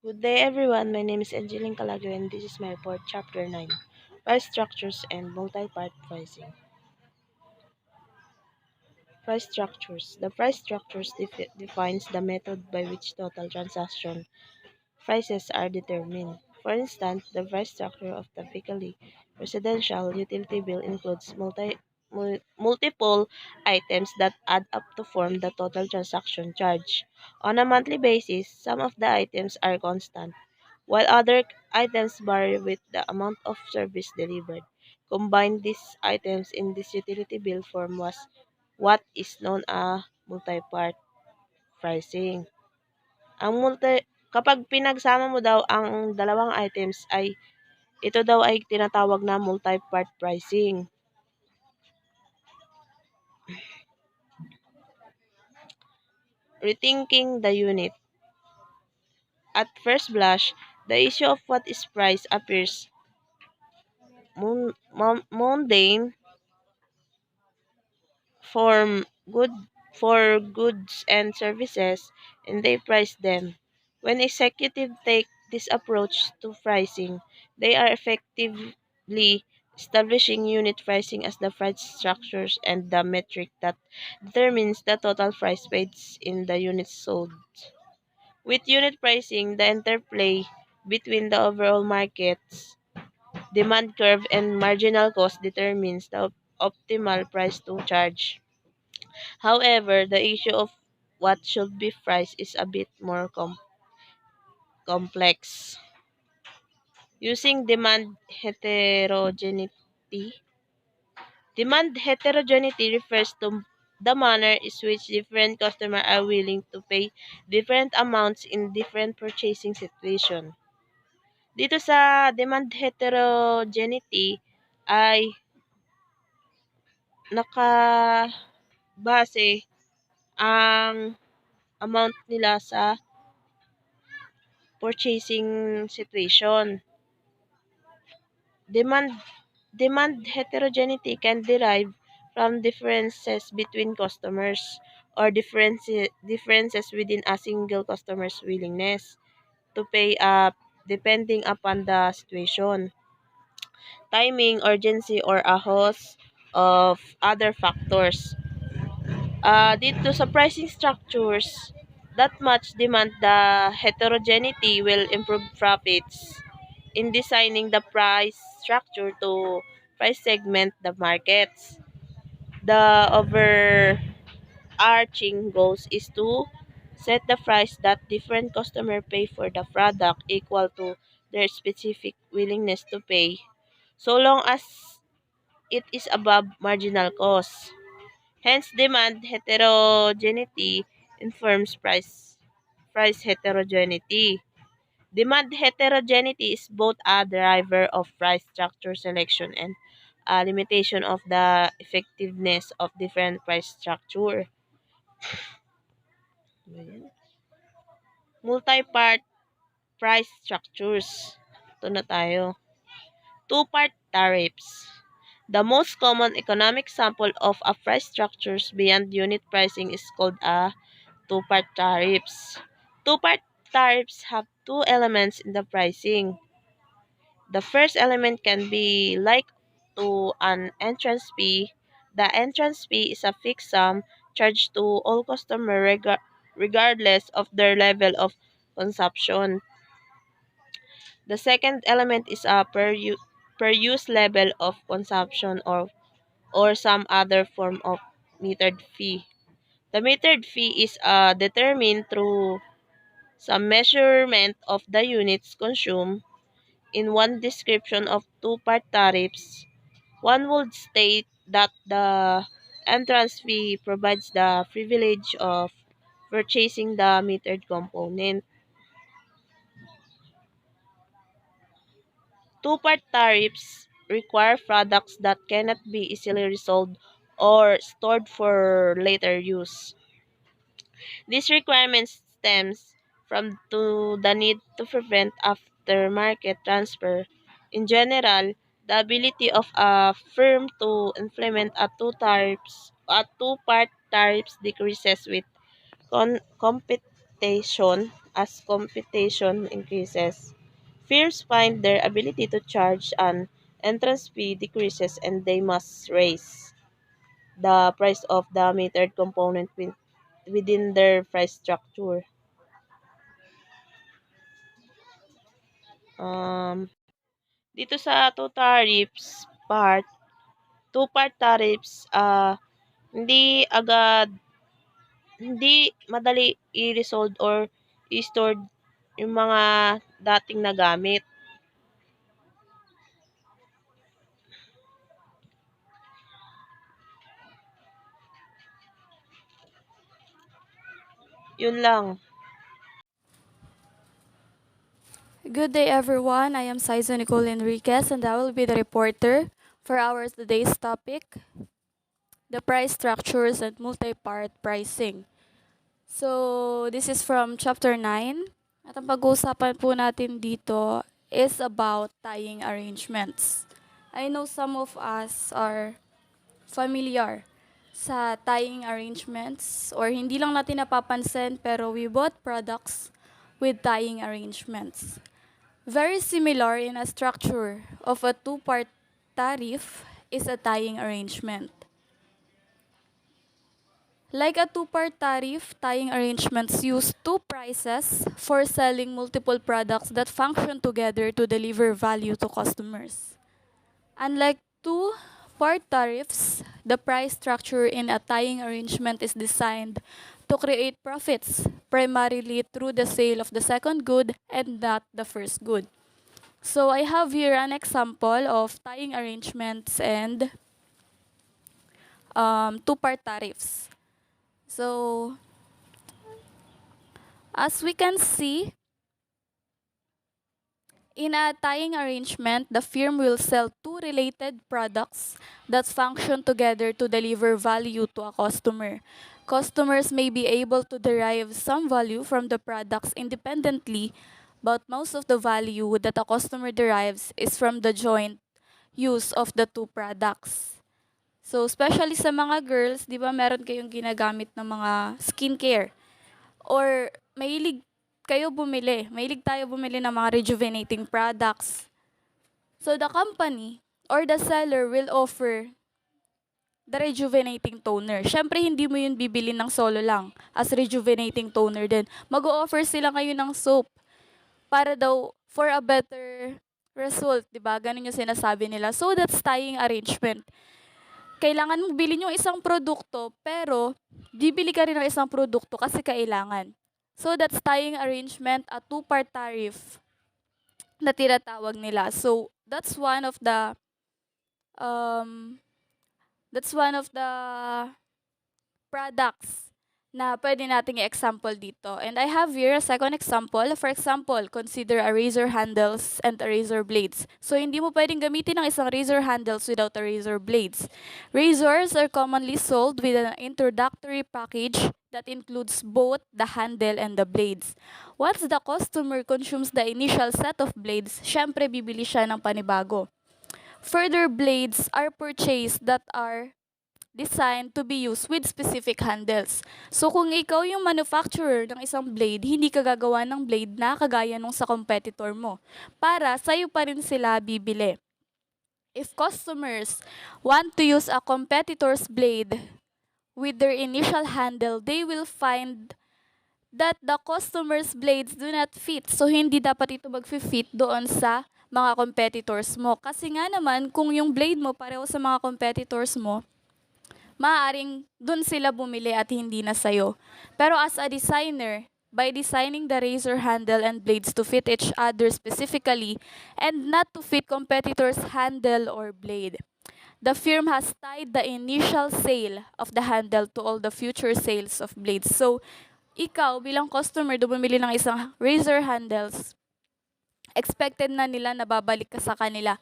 Good day everyone, my name is Angeline Calagyo and this is my report chapter 9, Price Structures and Multi-Part Pricing. Price Structures. The price structures defines the method by which total transaction prices are determined. For instance, the price structure of typically residential utility bill includes multiple items that add up to form the total transaction charge. On a monthly basis, some of the items are constant, while other items vary with the amount of service delivered. Combine these items in this utility bill form was what is known as multi-part pricing. Ang kapag pinagsama mo daw ang dalawang items ay ito daw ay tinatawag na multi-part pricing. Rethinking the unit. At first blush, the issue of what is price appears mundane for good for goods and services, and they price them. When executives take this approach to pricing, they are effectively establishing unit pricing as the price structures and the metric that determines the total price paid in the units sold. With unit pricing, the interplay between the overall market's demand curve and marginal cost determines the optimal price to charge. However, the issue of what should be priced is a bit more complex. Using demand heterogeneity refers to the manner in which different customers are willing to pay different amounts in different purchasing situations. Dito sa demand heterogeneity ay nakabase ang amount nila sa purchasing situation. Demand demand heterogeneity can derive from differences between customers or differences within a single customer's willingness to pay up depending upon the situation, timing, urgency, or a host of other factors. Dito sa pricing structures that match demand, the heterogeneity will improve profits in designing the price structure to price segment the markets. The overarching goals is to set the price that different customer pay for the product equal to their specific willingness to pay, so long as it is above marginal cost. Hence, demand heterogeneity informs price heterogeneity. Demand heterogeneity is both a driver of price structure selection and a limitation of the effectiveness of different price structure. Multi-part price structures. Ito na tayo. Two-part tariffs. The most common economic sample of a price structures beyond unit pricing is called a two-part tariffs. Two-part tariffs have two elements in the pricing. The first element can be like to an entrance fee. The entrance fee is a fixed sum charged to all customers regardless of their level of consumption. The second element is a per use level of consumption or some other form of metered fee. The metered fee is determined through some measurement of the units consumed. In one description of two-part tariffs, one would state that the entrance fee provides the privilege of purchasing the metered component. Two-part tariffs require products that cannot be easily resolved or stored for later use. This requirement stems from the need to prevent aftermarket transfer. In general, the ability of a firm to implement a two-part tariffs decreases with competition as competition increases. Firms find their ability to charge an entrance fee decreases and they must raise the price of the metered component within their price structure. Um, Dito sa two-part tariffs, hindi madali i-resolve or i-stored yung mga dating nagamit. Yun lang. Good day, everyone. I am Saizo Nicole Enriquez, and I will be the reporter for our today's topic, the price structures and multi-part pricing. So, this is from Chapter 9. At ang pag-uusapan po natin dito is about tying arrangements. I know some of us are familiar sa tying arrangements or hindi lang natin napapansin pero we bought products with tying arrangements. Very similar in a structure of a two-part tariff is a tying arrangement. Like a two-part tariff, tying arrangements use two prices for selling multiple products that function together to deliver value to customers. Unlike two-part tariffs, the price structure in a tying arrangement is designed to create profits primarily through the sale of the second good and not the first good. So I have here an example of tying arrangements and two-part tariffs. So as we can see, in a tying arrangement, the firm will sell two related products that function together to deliver value to a customer. Customers may be able to derive some value from the products independently, but most of the value that a customer derives is from the joint use of the two products. So, especially sa mga girls, di ba meron kayong ginagamit ng mga skincare? Or mahilig tayo bumili ng mga rejuvenating products. So, the company or the seller will offer the rejuvenating toner. Siyempre, hindi mo yun bibili ng solo lang as rejuvenating toner din. Mag-o-offer sila ngayon ng soap para daw for a better result, di ba? Ganun yung sinasabi nila. So, that's tying arrangement. Kailangan mong bilhin yung isang produkto, pero bibili ka rin ng isang produkto kasi kailangan. So, that's tying arrangement, a two-part tariff na tinatawag nila. So, um, that's one of the products na pwede nating i-example dito. And I have here a second example. For example, consider a razor handles and a razor blades. So, hindi mo pwedeng gamitin ang isang razor handles without a razor blades. Razors are commonly sold with an introductory package that includes both the handle and the blades. Once the customer consumes the initial set of blades, syempre bibili siya ng panibago. Further blades are purchased that are designed to be used with specific handles. So kung ikaw yung manufacturer ng isang blade, hindi ka gagawa ng blade na kagaya nung sa competitor mo. Para sa'yo pa rin sila bibili. If customers want to use a competitor's blade with their initial handle, they will find that the customer's blades do not fit. So hindi dapat ito mag-fit doon sa mga competitors mo. Kasi nga naman, kung yung blade mo pareho sa mga competitors mo, maaaring dun sila bumili at hindi na sa'yo. Pero as a designer, by designing the razor handle and blades to fit each other specifically and not to fit competitors' handle or blade, the firm has tied the initial sale of the handle to all the future sales of blades. So, ikaw bilang customer, bumili ng isang razor handles, expected na nila na babalik ka sa kanila.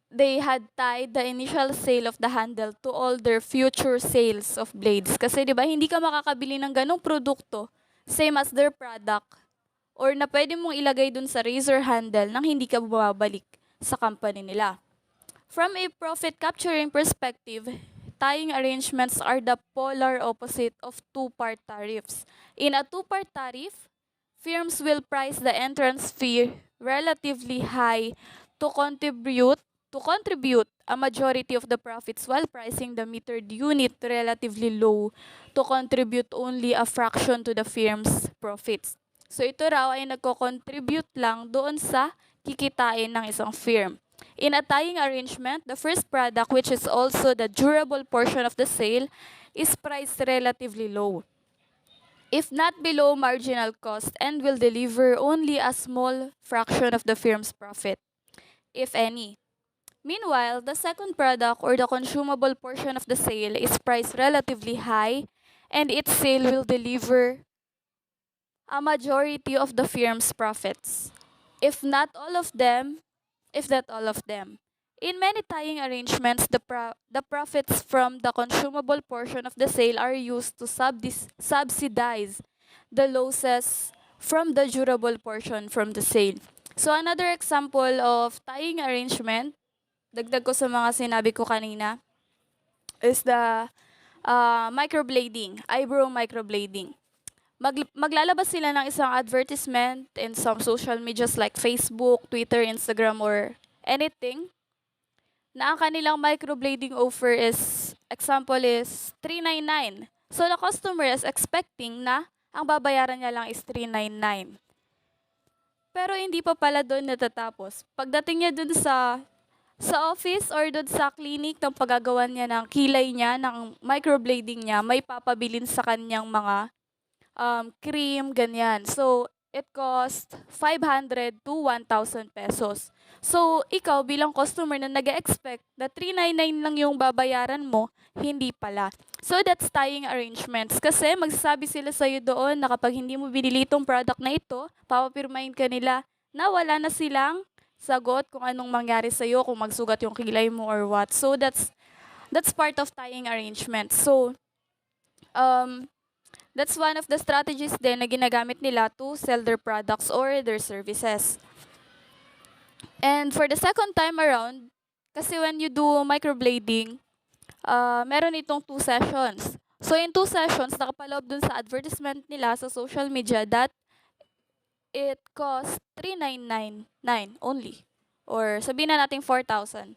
They had tied the initial sale of the handle to all their future sales of blades. Kasi 'di ba, hindi ka makakabili ng ganong produkto, same as their product, or na pwede mong ilagay dun sa razor handle nang hindi ka bumabalik sa company nila. From a profit capturing perspective, tying arrangements are the polar opposite of two-part tariffs. In a two-part tariff, firms will price the entrance fee relatively high to contribute a majority of the profits while pricing the metered unit relatively low to contribute only a fraction to the firm's profits. So ito raw ay nagko-contribute lang doon sa kikitain ng isang firm. In a tying arrangement, the first product, which is also the durable portion of the sale, is priced relatively low, if not below marginal cost, and will deliver only a small fraction of the firm's profit, if any. Meanwhile, the second product or the consumable portion of the sale is priced relatively high, and its sale will deliver a majority of the firm's profits, if not all of them, if not all of them. In many tying arrangements, the profits from the consumable portion of the sale are used to subsidize the losses from the durable portion from the sale. So another example of tying arrangement, dagdag ko sa mga sinabi ko kanina, is the microblading, eyebrow microblading. Maglalabas sila ng isang advertisement in some social medias like Facebook, Twitter, Instagram, or anything, na ang kanilang microblading offer is, example is 399. So the customer is expecting na ang babayaran niya lang is 399. Pero hindi pa pala doon natatapos. Pagdating niya doon sa office or doon sa clinic ng paggagawa niya ng kilay niya, ng microblading niya, may papabilin sa kanyang mga cream, ganyan. So, it cost 500 to 1,000 pesos. So, ikaw bilang customer na nag-expect na 399 lang yung babayaran mo, hindi pala. So, that's tying arrangements. Kasi magsasabi sila sa'yo doon na kapag hindi mo binili itong product na ito, papapirmahin ka nila na wala na silang sagot kung anong mangyari sa'yo, kung magsugat yung kilay mo or what. So, that's part of tying arrangements. So, that's one of the strategies din na ginagamit nila to sell their products or their services. And for the second time around, kasi when you do microblading, meron itong 2 sessions. So in 2 sessions, nakapaloob dun sa advertisement nila sa social media that it costs 3,999 only. Or sabihin na natin 4,000.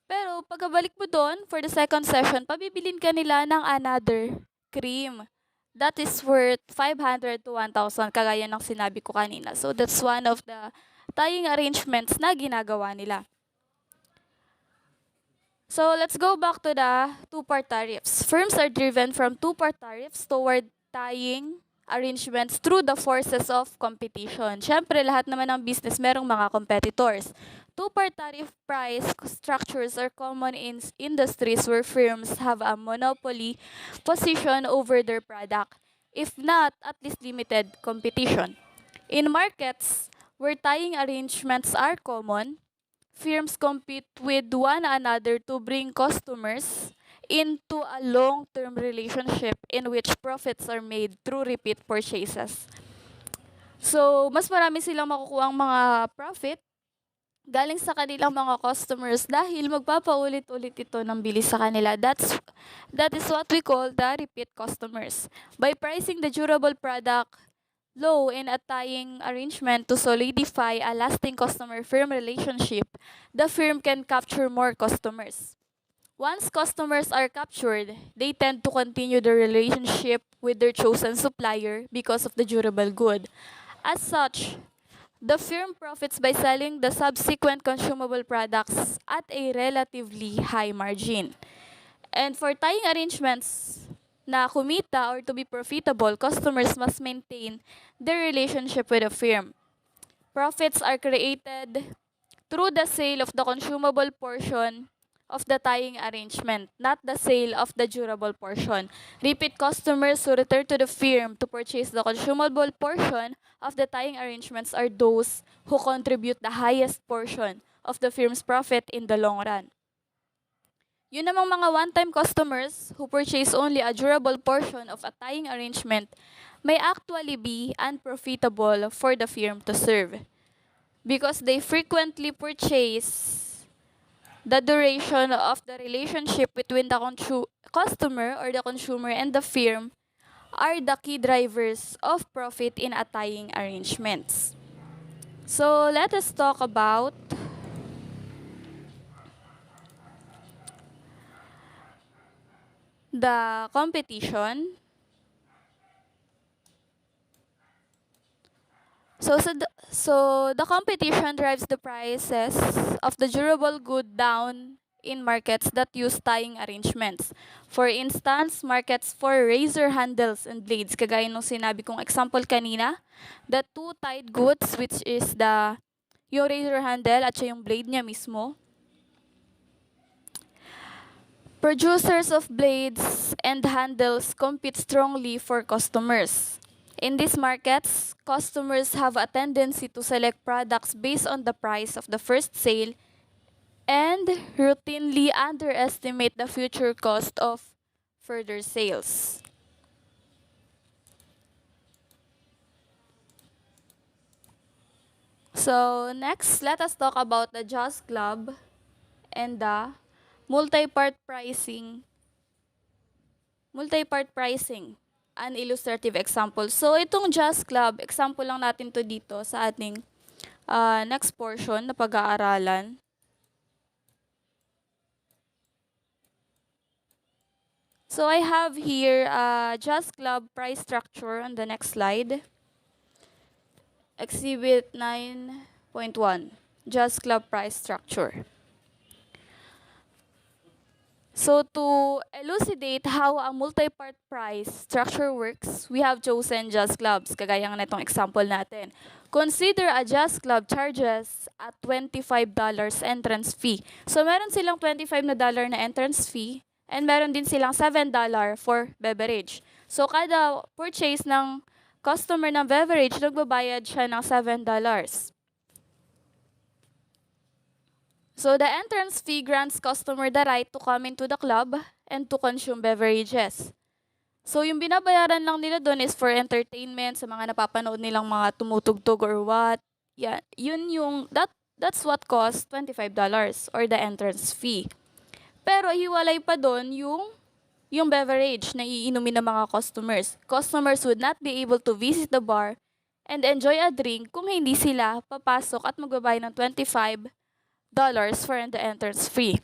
Pero pagkabalik mo doon, for the second session, pabibilin ka nila ng another cream. That is worth 500 to 1,000, kagaya ng sinabi ko kanina. So that's one of the tying arrangements na ginagawa nila. So let's go back to the two-part tariffs. Firms are driven from two-part tariffs toward tying arrangements through the forces of competition. Siyempre, lahat naman ng business merong mga competitors. Two-part tariff price structures are common in industries where firms have a monopoly position over their product, if not at least limited competition. In markets where tying arrangements are common, firms compete with one another to bring customers into a long-term relationship in which profits are made through repeat purchases. So, mas marami silang makukuha ang mga profit galing sa kanilang mga customers dahil magpapaulit-ulit ito ng bili sa kanila. That is what we call the repeat customers. By pricing the durable product low in a tying arrangement to solidify a lasting customer-firm relationship, the firm can capture more customers. Once customers are captured, they tend to continue the relationship with their chosen supplier because of the durable good. As such, the firm profits by selling the subsequent consumable products at a relatively high margin. And for tying arrangements na kumita or to be profitable, customers must maintain their relationship with the firm. Profits are created through the sale of the consumable portion of the tying arrangement, not the sale of the durable portion. Repeat customers who return to the firm to purchase the consumable portion of the tying arrangements are those who contribute the highest portion of the firm's profit in the long run. Yun namang mga one-time customers who purchase only a durable portion of a tying arrangement may actually be unprofitable for the firm to serve because they frequently purchase the duration of the relationship between the customer or the consumer and the firm are the key drivers of profit in attaying arrangements. So let us talk about the competition. So the competition drives the prices of the durable good down in markets that use tying arrangements. For instance, markets for razor handles and blades, kagaya nung sinabi kong example kanina, the two tied goods, which is yung razor handle at yung blade niya mismo. Producers of blades and handles compete strongly for customers. In these markets, customers have a tendency to select products based on the price of the first sale and routinely underestimate the future cost of further sales. So next, let us talk about the Jazz Club and the multi-part pricing multi-part pricing, an illustrative example. So, itong Jazz Club, example lang natin to dito sa ating next portion na pag-aaralan. So, I have here Jazz Club price structure on the next slide. Exhibit 9.1, Jazz Club price structure. So to elucidate how a multi-part price structure works, we have chosen Jazz Clubs, kagaya nga nitong example natin. Consider a Jazz Club charges at $25 entrance fee. So meron silang $25 na entrance fee and meron din silang $7 for beverage. So kada purchase ng customer ng beverage, nagbabayad siya ng $7. So the entrance fee grants customer the right to come into the club and to consume beverages. So yung binabayaran lang nila doon is for entertainment, sa mga napapanood nilang mga tumutugtog or what. Yeah, that's what costs $25 or the entrance fee. Pero hiwalay pa doon yung beverage na iinumin ng mga customers. Customers would not be able to visit the bar and enjoy a drink kung hindi sila papasok at magbabayad ng $25 for the entrance fee.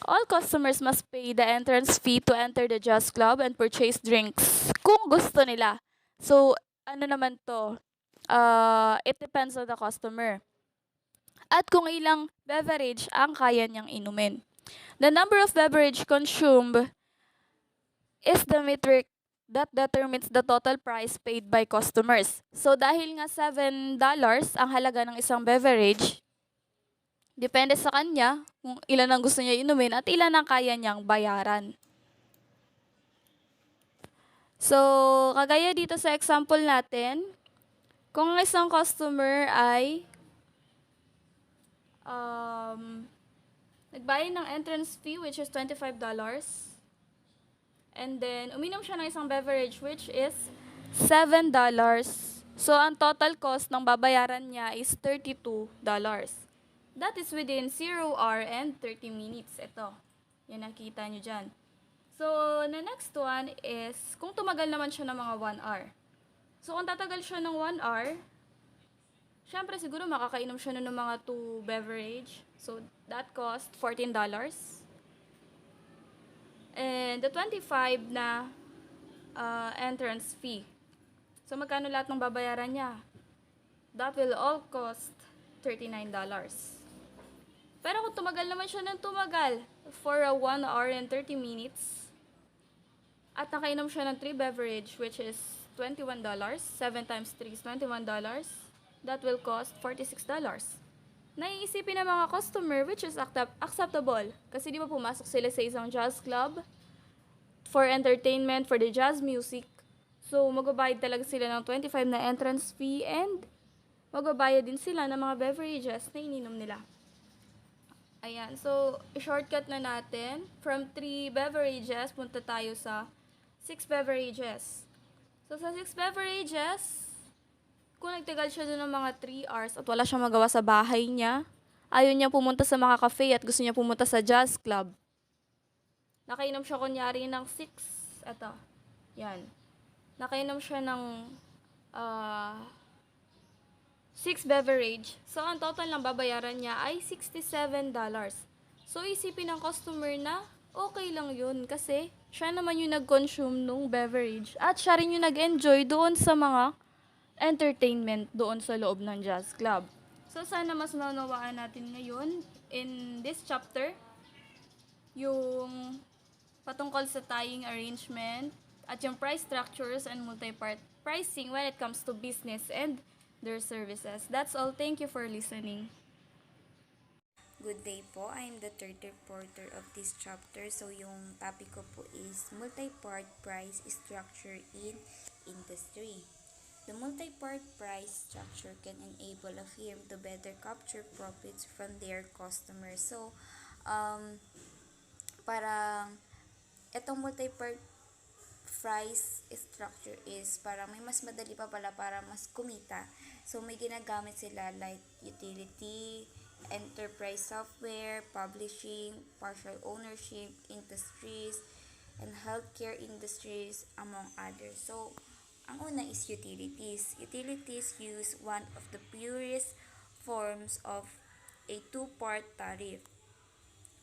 All customers must pay the entrance fee to enter the Jazz Club and purchase drinks kung gusto nila. So, ano naman to? It depends on the customer. At kung ilang beverage ang kaya niyang inumin. The number of beverage consumed is the metric that determines the total price paid by customers. So, dahil nga $7 ang halaga ng isang beverage, depende sa kanya kung ilan ang gusto niya inumin at ilan ang kaya niyang bayaran. So, kagaya dito sa example natin, kung ang isang customer ay nagbayad ng entrance fee which is $25 and then uminom siya ng isang beverage which is $7. So, ang total cost ng babayaran niya is $32. That is within 0 hour and 30 minutes. Ito. Yan, nakita nyo dyan. So, the next one is, kung tumagal naman siya ng mga 1 hour. So, kung tatagal siya ng 1 hour, syempre siguro makakainom siya ng mga 2 beverage. So, that cost $14. And the 25 na entrance fee. So, magkano lahat ng babayaran niya? That will all cost $39. Pero kung tumagal naman siya ng tumagal for 1 hour and 30 minutes, at nakainom siya ng 3 beverage, which is $21, 7 times 3 is $21, that will cost $46. Naiisipin ng mga customer, which is acceptable. Kasi di ba pumasok sila sa isang jazz club for entertainment, for the jazz music. So, magbabayad talaga sila ng 25 na entrance fee and magbabayad din sila ng mga beverages na ininom nila. Ayan, so shortcut na natin. From 3 beverages, punta tayo sa 6 beverages. So sa 6 beverages, kung nagtagal siya doon ng mga 3 hours at wala siyang magawa sa bahay niya, ayaw niya pumunta sa mga cafe at gusto niya pumunta sa jazz club. Nakainom siya kunyari ng 6, eto, yan. Nakainom siya ng ah, 6 beverage. So, ang total ng babayaran niya ay $67. So, isipin ng customer na okay lang yun kasi siya naman yung nag-consume nung beverage at siya rin yung nag-enjoy doon sa mga entertainment doon sa loob ng jazz club. So, sana mas naunawaan natin ngayon in this chapter yung patungkol sa tying arrangement at yung price structures and multi-part pricing when it comes to business and their services. That's all. Thank you for listening. Good day po. I'm the third reporter of this chapter. So, yung topic ko po is multi-part price structure in industry. The multi-part price structure can enable a firm to better capture profits from their customers. So, parang itong multi-part price structure is parang may mas madali pa pala para mas kumita. So, may ginagamit sila like utility, enterprise software, publishing, partial ownership, industries, and healthcare industries, among others. So, ang una is utilities. Utilities use one of the purest forms of a two-part tariff.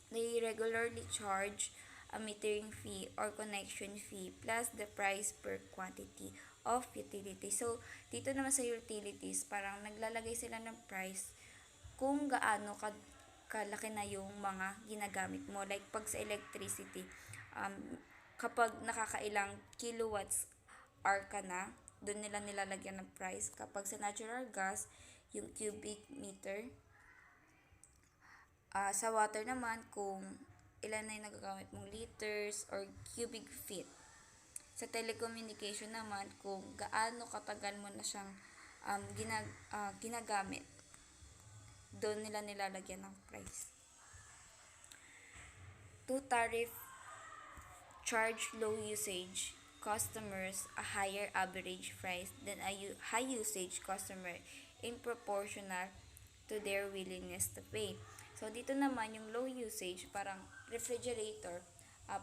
They regularly charge a metering fee or connection fee plus the price per quantity of utility. So, dito naman sa utilities, parang naglalagay sila ng price kung gaano kalaki na yung mga ginagamit mo. Like, pag sa electricity, kapag nakakailang kilowatts hour ka na, doon nila nilalagyan ng price. Kapag sa natural gas, yung cubic meter. Sa water naman, kung ilan na yung nagagamit mong liters or cubic feet. Sa telecommunication naman, kung gaano katagal mo na siyang ginagamit, doon nila nilalagyan ng price. Two tariff charge low usage customers a higher average price than a high usage customer in proportional to their willingness to pay. So, dito naman yung low usage, parang refrigerator,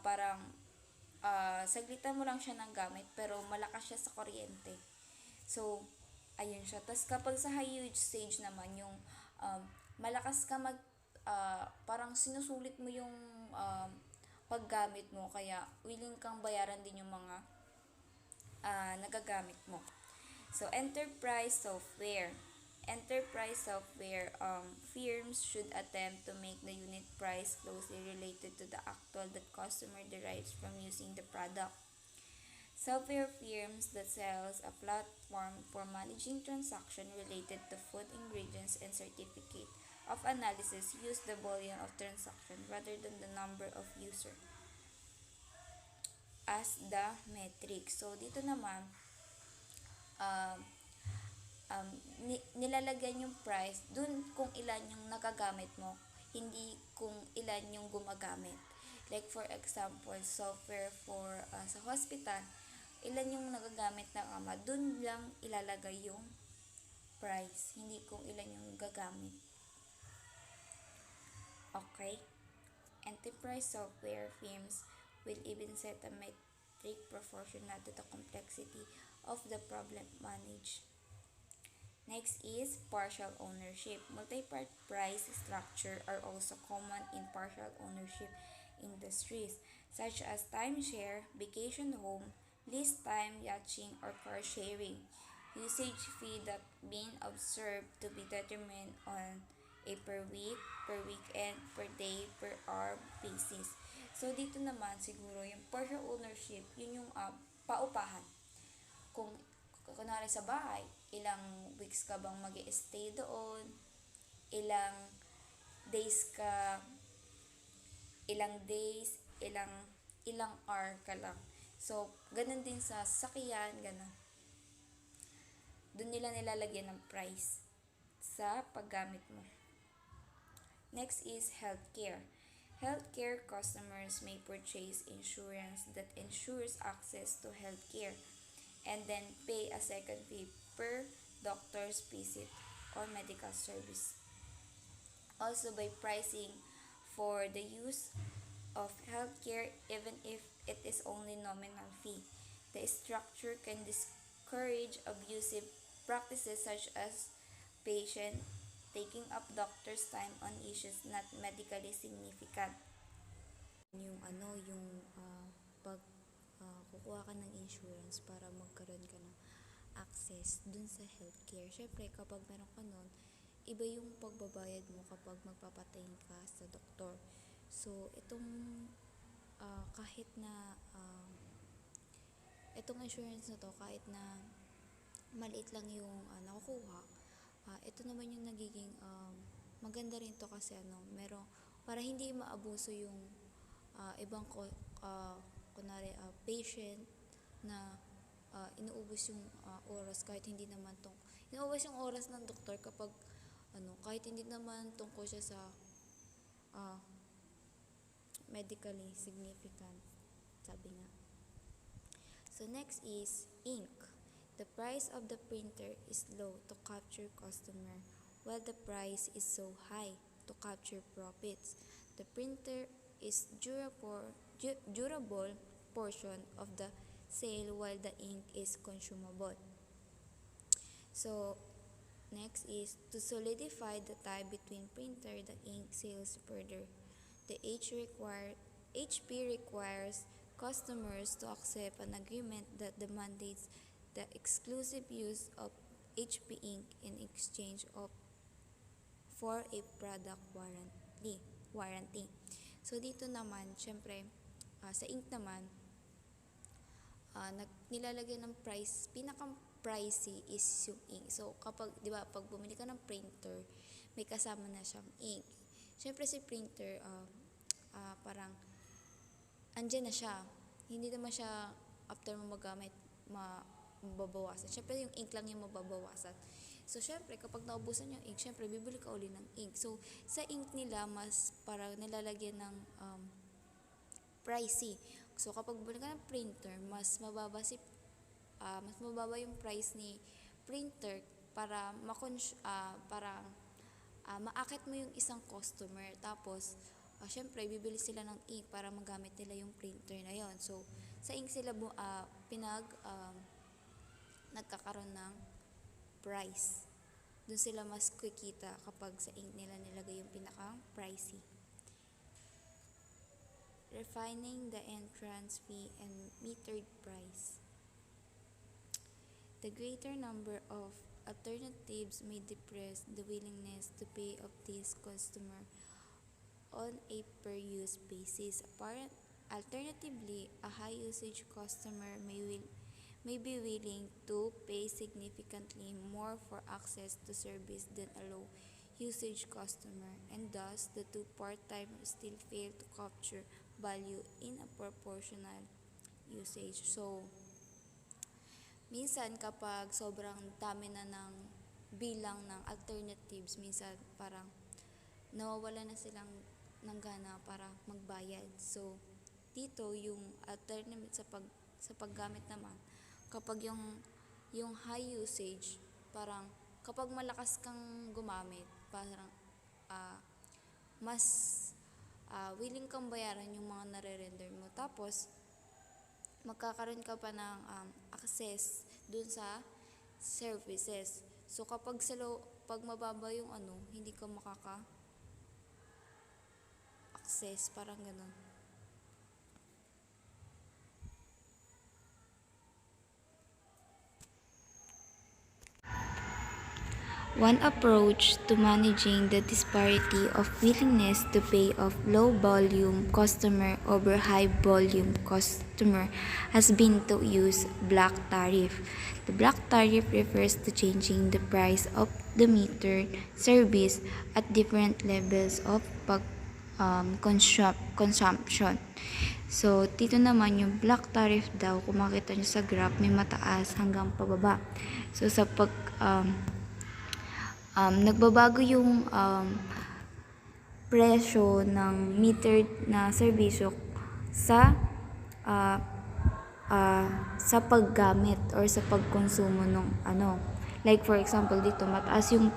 parang saglitan mo lang siya ng gamit, pero malakas siya sa kuryente. So, ayun siya. Tapos, kapag sa high usage naman, yung malakas ka parang sinusulit mo yung paggamit mo, kaya willing kang bayaran din yung mga nagagamit mo. So, enterprise software firms should attempt to make the unit price closely related to the actual that customer derives from using the product. Software firms that sells a platform for managing transaction related to food ingredients and certificate of analysis use the volume of transaction rather than the number of user as the metric. So, dito naman, um, nilalagyan yung price dun kung ilan yung nagagamit mo, hindi kung ilan yung gumagamit. Like for example, software for sa hospital, ilan yung nagagamit ng ama, dun lang ilalagay yung price, hindi kung ilan yung gagamit. Okay? Enterprise software firms will even set a metric proportional to the complexity of the problem managed. Next is partial ownership. Multi-part price structure are also common in partial ownership industries such as timeshare, vacation home, lease time, yachting, or car sharing. Usage fee that being observed to be determined on a per week, per weekend, per day, per hour basis. So, dito naman siguro yung partial ownership, yun yung paupahan. Kung kunwari sa bahay, ilang weeks ka bang mag-i-stay doon, ilang days ka, ilang days, ilang hour ka lang. So, ganun din sa sakyan, ganun. Doon nila nilalagyan ng price sa paggamit mo. Next is healthcare. Healthcare customers may purchase insurance that ensures access to healthcare and then pay a second fee per doctor's visit or medical service. Also by pricing for the use of healthcare even if it is only nominal fee. The structure can discourage abusive practices such as patient taking up doctor's time on issues not medically significant. Yung pag kukuha ka ng insurance para magkaroon ka ng access dun sa healthcare. Syempre, kapag meron ka nun, iba yung pagbabayad mo kapag magpapatingin ka sa doktor. So, kahit na itong insurance na to, kahit na maliit lang yung nakukuha, ito naman yung nagiging maganda rin to kasi para hindi maabuso yung ibang patient na inuubos yung oras kahit hindi naman inuubos yung oras ng doktor kapag kahit hindi naman tungkol siya sa uh, medically significant, sabi nga. So next is ink. The price of the printer is low to capture customer, while the price is so high to capture profits. The printer is durable portion of the sale while the ink is consumable. So next is to solidify the tie between printer the ink sales further. The HP requires customers to accept an agreement that mandates the exclusive use of HP ink in exchange for a product warranty. So dito naman, syempre, sa ink naman, nilalagyan ng price, pinaka-pricey is yung ink. So kapag, di ba, pag bumili ka ng printer, may kasama na siyang ink. Syempre si printer, parang andyan na siya. Hindi naman siya after mo magamit mababawasan. Syempre yung ink lang yung mababawasan. So syempre kapag naubusan yung ink, syempre bibili ka uli ng ink. So sa ink nila mas parang nilalagyan ng pricey. So kapag bumili ka ng printer, mas mababa yung price ni printer para maakit mo yung isang customer. Tapos syempre bibili sila ng ink para magamit nila yung printer na yon. So sa ink sila nagkakaroon ng price. Doon sila mas kikita kapag sa ink nila nilagay yung pinaka-pricey. Refining the entrance fee and metered price. The greater number of alternatives may depress the willingness to pay of this customer on a per-use basis. Alternatively, a high-usage customer may be willing to pay significantly more for access to service than a low-usage customer, and thus the two part-timers still fail to capture value in a proportional usage. So, minsan kapag sobrang dami na ng bilang ng alternatives, minsan parang nawawala na silang ng gana para magbayad. So, dito yung alternative sa paggamit naman, kapag yung high usage, parang kapag malakas kang gumamit, parang mas willing kang bayaran yung mga nare-render mo. Tapos, magkakaroon ka pa ng access dun sa services. So, pag mababa yung hindi ka access, parang ganun. One approach to managing the disparity of willingness to pay of low-volume customer over high-volume customer has been to use black tariff. The black tariff refers to changing the price of the metered service at different levels of consumption. So, dito naman yung black tariff daw, kung makita nyo sa graph, may mataas hanggang pababa. So, sa nagbabago yung presyo ng metered na serbisyo sa paggamit or sa pagkonsumo ng like for example dito mataas yung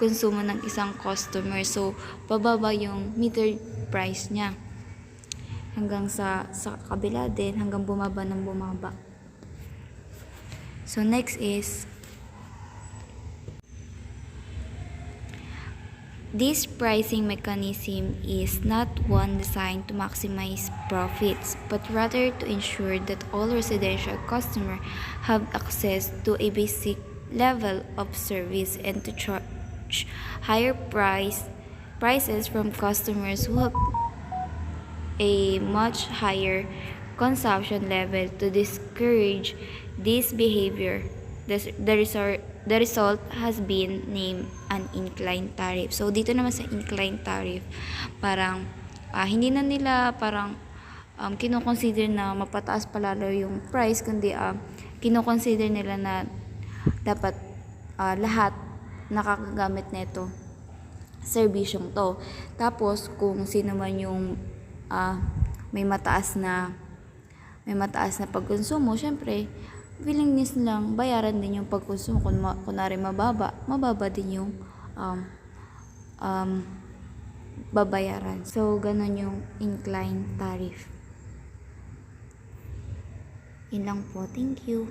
konsumo ng isang customer. So, bababa yung meter price niya. Hanggang sa kabila din, hanggang bumaba ng bumaba. So, next is, this pricing mechanism is not one designed to maximize profits, but rather to ensure that all residential customers have access to a basic level of service and to charge higher prices from customers who have a much higher consumption level to discourage this behavior. The result has been named an incline tariff. So, dito naman sa incline tariff, parang hindi na nila parang kinoconsider na mapataas palalo yung price, kundi kinoconsider nila na dapat lahat nakakagamit nito serbisyong to. Tapos, kung sino man yung may mataas na pagkonsumo, syempre willingness lang bayaran din yung pagkonsumo. Kung kunwari mababa din yung babayaran. So, ganun yung incline tariff. Yun lang po. Thank you.